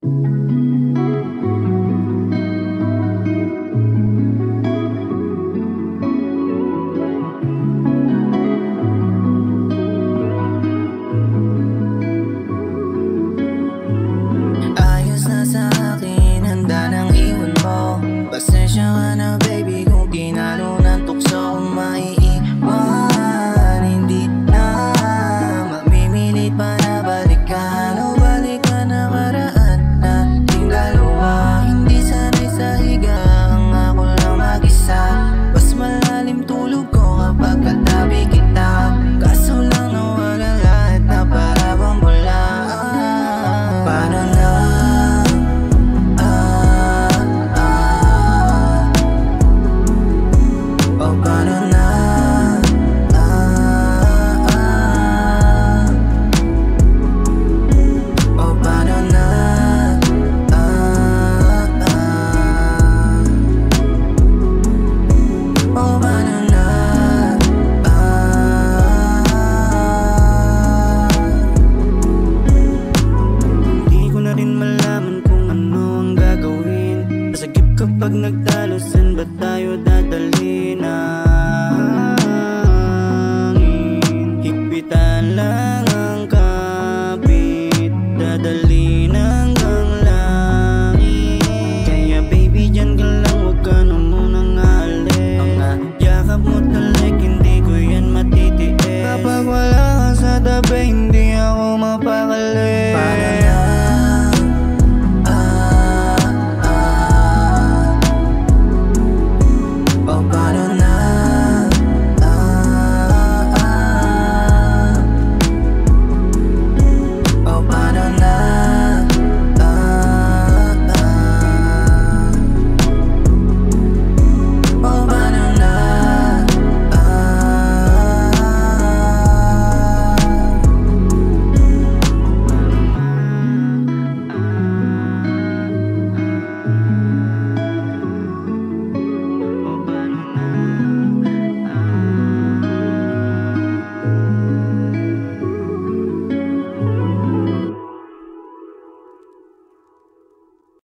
Ayos na sa akin, handa nang iwan mo. Pasensya ka na baby kung kinalo ng tukso kung maiiwan. Hindi na mamimilit pa na balikan o balikan na karaan nating dalawa. Hindi sanay sa higang ako lang mag-isa. Mas malalim tulog ko kapag katabi kita. Kaso lang nawala lahat na para bang wala. Paano na? Oh, paano na? Oh, paano na? Oh, paano na? Hindi ko na rin malaman kung ano ang gagawin. Masagip kapag nagtalo, saan ba tayo dadalhin? Higpitan lang